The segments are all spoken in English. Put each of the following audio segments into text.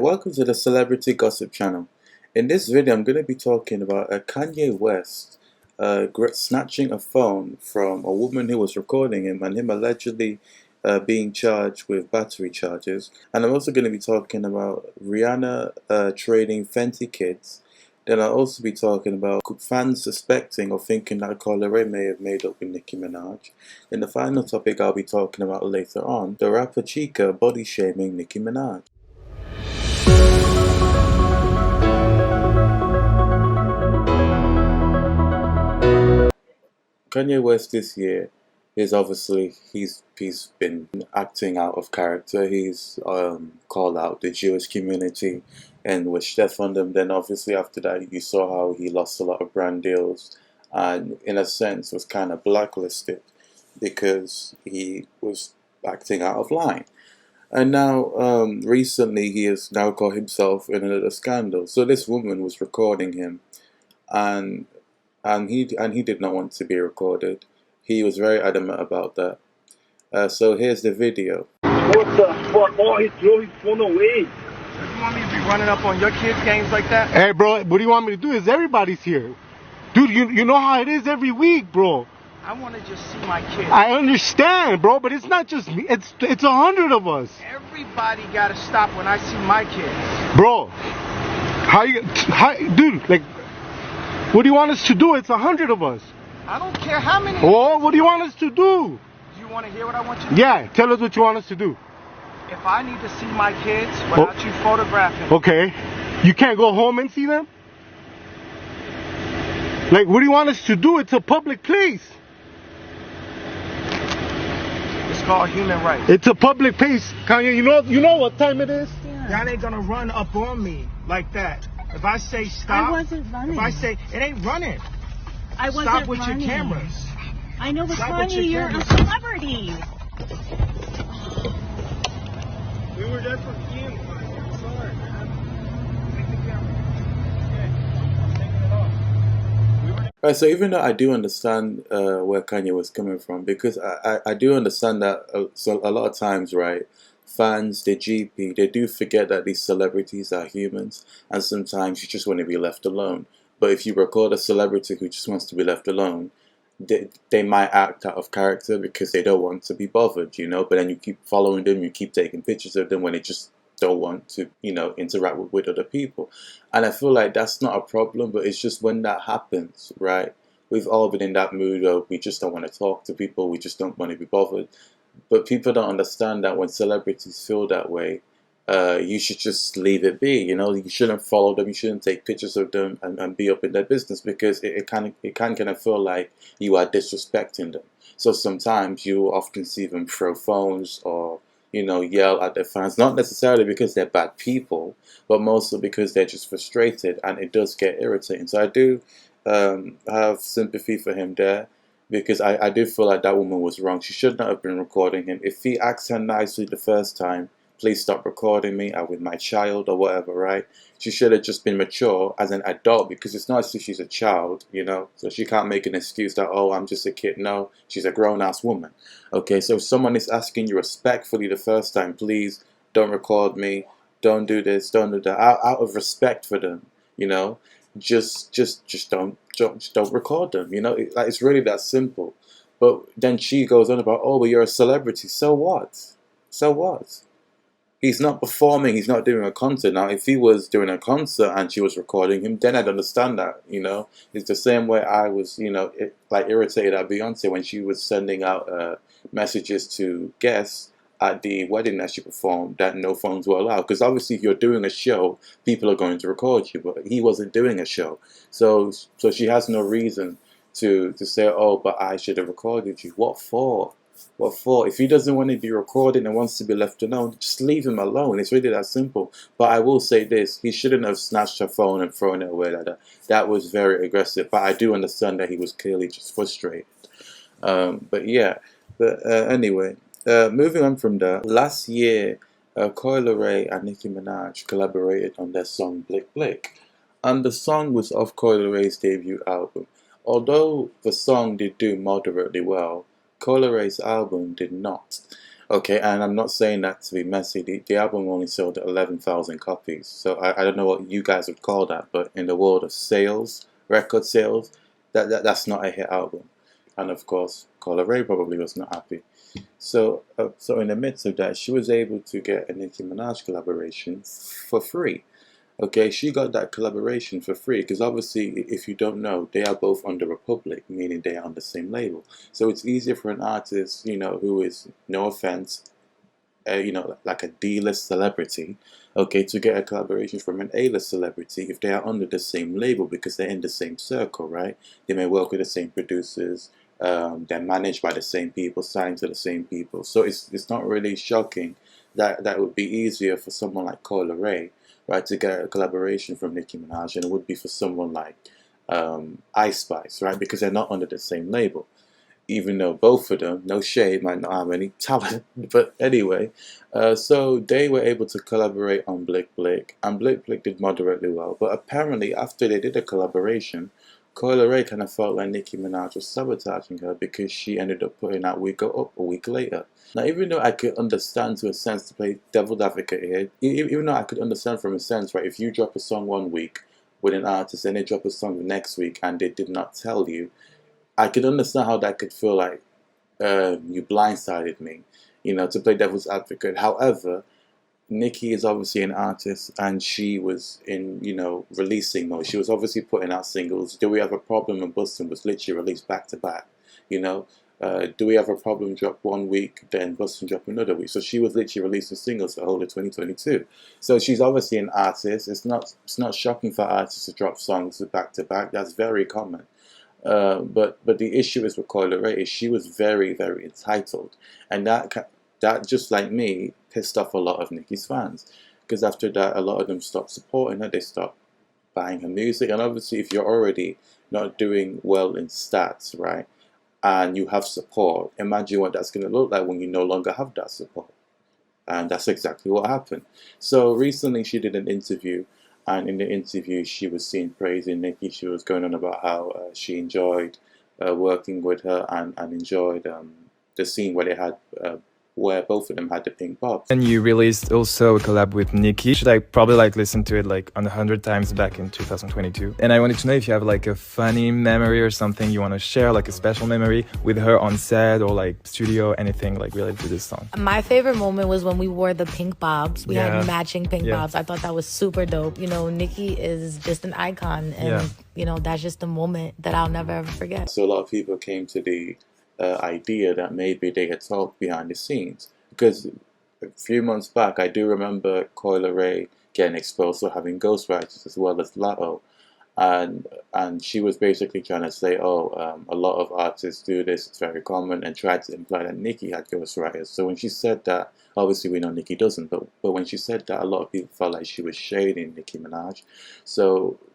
welcome to the Celebrity Gossip channel. In this video, I'm going to be talking about Kanye West snatching a phone from a woman who was recording him and him allegedly being charged with battery charges. And I'm also going to be talking about Rihanna trading Fenty kits. Then I'll also be talking about fans suspecting or thinking that CoiLeray may have made up with Nicki Minaj. Then the final topic I'll be talking about later on, the rapper Chika body shaming Nicki Minaj. Kanye West this year is obviously he's been acting out of character. He's called out the Jewish community and wished death on them. Then obviously after that you saw how he lost a lot of brand deals and in a sense was kind of blacklisted because he was acting out of line. And now recently he has now got himself in another scandal. So this woman was recording him and he did not want to be recorded. He was very adamant about that. So here's the video. What the fuck? Oh, he threw his phone away. You want me to be running up on your kids' games like that? Hey, bro, what do you want me to do? Is everybody's here. Dude, you know how it is every week, bro. I want to just see my kids. I understand, bro, but it's not just me. It's 100 of us. Everybody got to stop when I see my kids. Bro, dude, like, what do you want us to do? It's 100 of us. I don't care how many. Oh, what do you want us to do? Do you want to hear what I want you to do? Yeah, tell us what you want us to do. If I need to see my kids without you photographing. Okay. You can't go home and see them? Like, what do you want us to do? It's a public place. It's called human rights. It's a public place. Kanye, you know what time it is? Yeah. Y'all ain't gonna run up on me like that. If I say stop, I wasn't running. If I say it ain't running, I wasn't stop with running. your cameras. I know, but Stop Kanye, you're a cameras. celebrity. We were there for you. I'm sorry, man. Take the camera. Okay, I'm taking it off. Right, so even though I do understand where Kanye was coming from, because I do understand that so a lot of times, right, fans, the GP, they do forget that these celebrities are humans and sometimes you just want to be left alone. But if you record a celebrity who just wants to be left alone, they might act out of character because they don't want to be bothered, you know, but then you keep following them, you keep taking pictures of them when they just don't want to, you know, interact with other people. And I feel like that's not a problem, but it's just when that happens, right, we've all been in that mood of we just don't want to talk to people, we just don't want to be bothered. But people don't understand that when celebrities feel that way, you should just leave it be. You know, you shouldn't follow them. You shouldn't take pictures of them and be up in their business because it can kind of feel like you are disrespecting them. So sometimes you often see them throw phones or, you know, yell at their fans, not necessarily because they're bad people, but mostly because they're just frustrated and it does get irritating. So I do have sympathy for him there. Because I do feel like that woman was wrong. She should not have been recording him. If he asked her nicely the first time, please stop recording me, I'm with my child or whatever, right? She should have just been mature as an adult because it's not as if she's a child, you know? So she can't make an excuse that, oh, I'm just a kid. No, she's a grown-ass woman. Okay, so if someone is asking you respectfully the first time, please don't record me, don't do this, don't do that, out of respect for them, you know? Just don't record them, you know. It's really that simple. But then she goes on about, oh, but you're a celebrity. So what? So what? He's not performing. He's not doing a concert. Now, if he was doing a concert and she was recording him, then I'd understand that. You know, it's the same way I was, you know, irritated at Beyonce when she was sending out messages to guests at the wedding that she performed that no phones were allowed. Because obviously if you're doing a show, people are going to record you, but he wasn't doing a show. So she has no reason to say, oh, but I should have recorded you. What for? What for? If he doesn't want to be recorded and wants to be left alone, just leave him alone. It's really that simple. But I will say this, he shouldn't have snatched her phone and thrown it away like that. That was very aggressive. But I do understand that he was clearly just frustrated. But yeah, anyway. Moving on from that, last year, CoiLeray and Nicki Minaj collaborated on their song Blick Blick. And the song was off CoiLeray's debut album. Although the song did do moderately well, CoiLeray's album did not. Okay, and I'm not saying that to be messy. The album only sold 11,000 copies. So I don't know what you guys would call that, but in the world of sales, record sales, that's not a hit album. And of course, CoiLeray probably was not happy. So in the midst of that, she was able to get a Nicki Minaj collaboration for free. Okay, she got that collaboration for free because obviously, if you don't know, they are both under Republic, meaning they are on the same label. So it's easier for an artist, who is, no offense, like a D-list celebrity, okay, to get a collaboration from an A-list celebrity if they are under the same label because they're in the same circle, right? They may work with the same producers, they're managed by the same people, signed to the same people. So it's not really shocking that would be easier for someone like CoiLeray, right, to get a collaboration from Nicki Minaj than it would be for someone like Ice Spice, right, because they're not under the same label. Even though both of them, no shade, might not have any talent. But anyway, so they were able to collaborate on Blick Blick, and Blick Blick did moderately well. But apparently, after they did a collaboration, CoiLeray kind of felt like Nicki Minaj was sabotaging her because she ended up putting out We Go Up a week later. Now, even though I could understand to a sense, to play devil's advocate here, even though I could understand from a sense, right, if you drop a song one week with an artist and they drop a song the next week and they did not tell you, I could understand how that could feel like you blindsided me, to play devil's advocate. However, Nicki is obviously an artist and she was in, releasing mode. She was obviously putting out singles. Do We Have a Problem and Bustin' was literally released back to back, Do We Have a Problem drop one week, then Bustin' drop another week. So she was literally releasing singles the whole of 2022. So she's obviously an artist. It's not shocking for artists to drop songs back to back. That's very common. But the issue is with CoiLeray is she was very, very entitled, and that just like me pissed off a lot of Nicki's fans, because after that a lot of them stopped supporting her, they stopped buying her music, and obviously if you're already not doing well in stats, right, and you have support, imagine what that's going to look like when you no longer have that support, and that's exactly what happened. So recently she did an interview. And in the interview, she was seen praising Nicki. She was going on about how she enjoyed working with her and enjoyed the scene where they had, where both of them had the pink bobs. And you released also a collab with Nicki. Should I probably listen to it 100 times back in 2022? And I wanted to know if you have a funny memory or something you want to share, a special memory with her on set or studio, anything related to this song. My favorite moment was when we wore the pink bobs. We had matching pink Yeah. bobs. I thought that was super dope. Nicki is just an icon, and that's just a moment that I'll never ever forget. So a lot of people came to the idea that maybe they had talked behind the scenes, because a few months back I do remember CoiLeray getting exposed for having ghostwriters as well as Latto, and she was basically trying to say, a lot of artists do this, it's very common, and tried to imply that Nicki had ghostwriters. So when she said that, obviously we know Nicki doesn't, but when she said that, a lot of people felt like she was shading Nicki Minaj.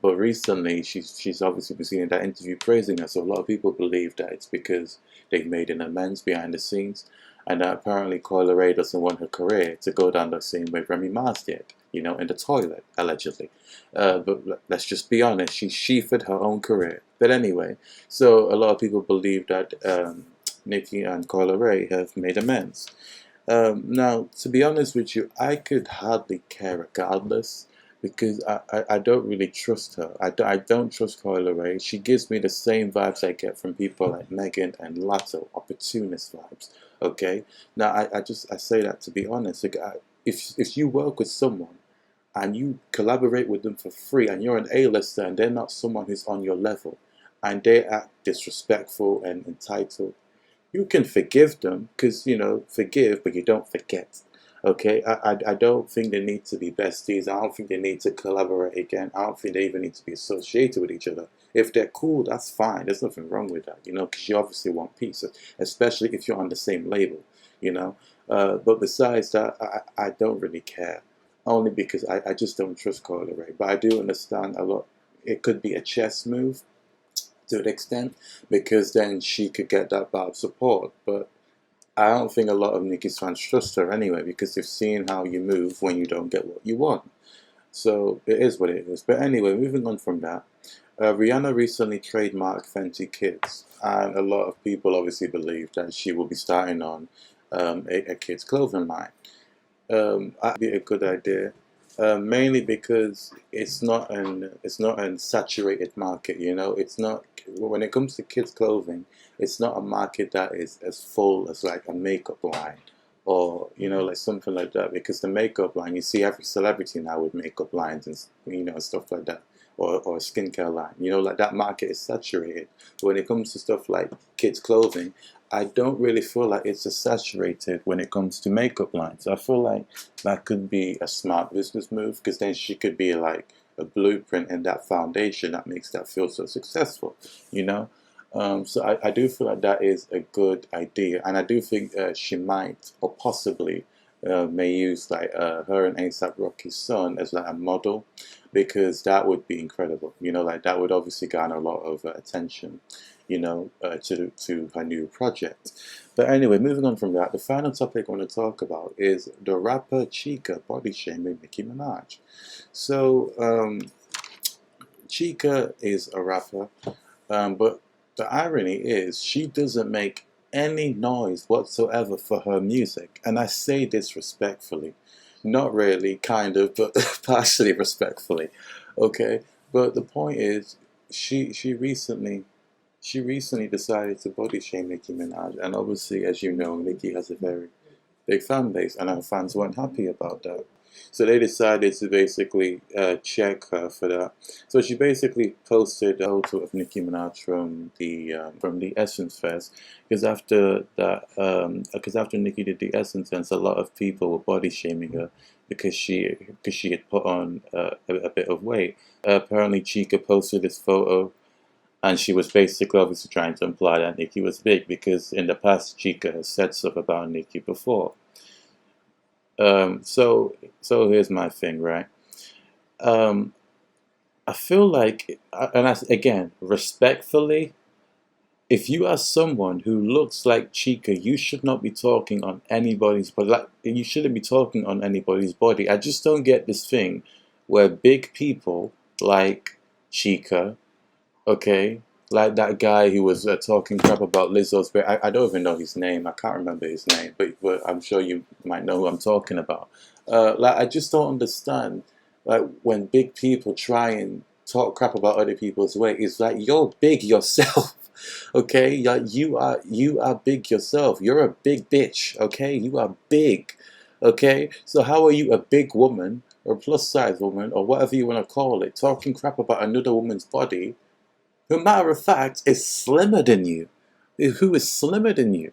But recently she's obviously been seen in that interview praising her, so a lot of people believe that it's because they've made an amends behind the scenes, and that apparently CoiLeray doesn't want her career to go down the same way Remy Ma's did, in the toilet, allegedly. But let's just be honest, she sheathed her own career. But anyway, so a lot of people believe that Nicki and CoiLeray have made amends. Now, to be honest with you, I could hardly care regardless, because I don't really trust her. I don't trust CoiLeray. She gives me the same vibes I get from people like Megan and Latto, opportunist vibes. Okay? Now, I say that to be honest. If you work with someone and you collaborate with them for free and you're an A-lister and they're not someone who's on your level and they act disrespectful and entitled, you can forgive them, because, forgive, but you don't forget. Okay, I don't think they need to be besties. I don't think they need to collaborate again. I don't think they even need to be associated with each other. If they're cool, that's fine. There's nothing wrong with that, because you obviously want peace, especially if you're on the same label, But besides that, I don't really care, only because I just don't trust CoiLeray. But I do understand a lot. It could be a chess move to an extent, because then she could get that bad support. But I don't think a lot of Nicki's fans trust her anyway, because they've seen how you move when you don't get what you want. So it is what it is. But anyway, moving on from that, Rihanna recently trademarked Fenty Kids, and a lot of people obviously believe that she will be starting on a kid's clothing line. That'd be a good idea. Mainly because it's not an saturated market, you know. It's not, when it comes to kids clothing, it's not a market that is as full as like a makeup line, or like something like that. Because the makeup line, you see every celebrity now with makeup lines and stuff like that, or a skincare line. Like that market is saturated. When it comes to stuff like kids clothing, I don't really feel like it's as saturated when it comes to makeup lines. I feel like that could be a smart business move, because then she could be like a blueprint in that foundation that makes that feel so successful, you know? So I do feel like that is a good idea, and I do think she might, or possibly may use like her and ASAP Rocky's son as like a model, because that would be incredible. Like that would obviously garner a lot of attention, to her new project. But anyway, moving on from that, the final topic I want to talk about is the rapper Chika body shaming Nicki Minaj. So Chika is a rapper, but the irony is she doesn't make any noise whatsoever for her music, and I say this respectfully. Not really, kind of, but partially respectfully. Okay, but the point is, she recently decided to body shame Nicki Minaj, and obviously, as you know, Nicki has a very big fan base, and her fans weren't happy about that. So they decided to basically check her for that. So she basically posted a photo of Nicki Minaj from the Essence Fest, because after Nicki did the Essence Fest, a lot of people were body shaming her because she had put on a bit of weight. Apparently, Chika posted this photo, and she was basically obviously trying to imply that Nicki was big, because in the past Chika has said stuff about Nicki before. So here's my thing, right? I feel like, again, respectfully, if you are someone who looks like Chika, you should not be talking on anybody's body. Like, you shouldn't be talking on anybody's body. I just don't get this thing where big people like Chika, okay, like that guy who was talking crap about Lizzo's baby. I don't even know his name. I can't remember his name, but I'm sure you might know who I'm talking about. Like, I just don't understand. Like, when big people try and talk crap about other people's weight, it's like, you're big yourself, okay? Like, you are big yourself. You're a big bitch, okay? You are big, okay? So how are you a big woman, or plus size woman, or whatever you want to call it, talking crap about another woman's body, who, matter of fact, is slimmer than you? Who is slimmer than you?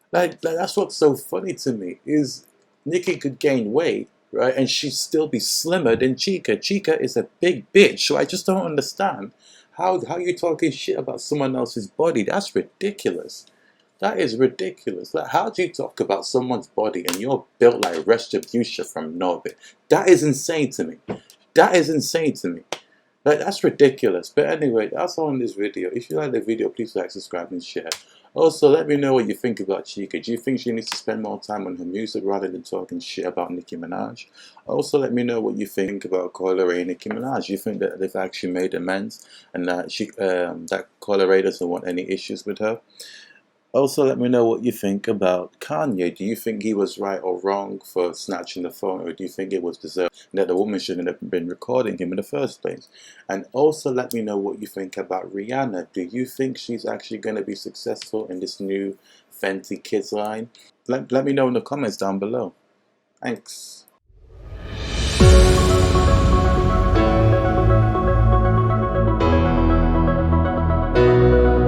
Like, that's what's so funny to me, is Nicki could gain weight, right, and she'd still be slimmer than Chika. Chika is a big bitch, so I just don't understand how you talking shit about someone else's body. That's ridiculous. That is ridiculous. Like, how do you talk about someone's body and you're built like Retribution from Norbit? That is insane to me. That is insane to me. Like, that's ridiculous. But anyway, that's all in this video. If you like the video, please like, subscribe, and share. Also, let me know what you think about Chika. Do you think she needs to spend more time on her music rather than talking shit about Nicki Minaj? Also, let me know what you think about CoiLeray and Nicki Minaj. Do you think that they've actually made amends, and that that CoiLeray doesn't want any issues with her? Also, let me know what you think about Kanye. Do you think he was right or wrong for snatching the phone, or do you think it was deserved, that the woman shouldn't have been recording him in the first place? And also let me know what you think about Rihanna. Do you think she's actually going to be successful in this new Fenty kids line? Let me know in the comments down below. Thanks.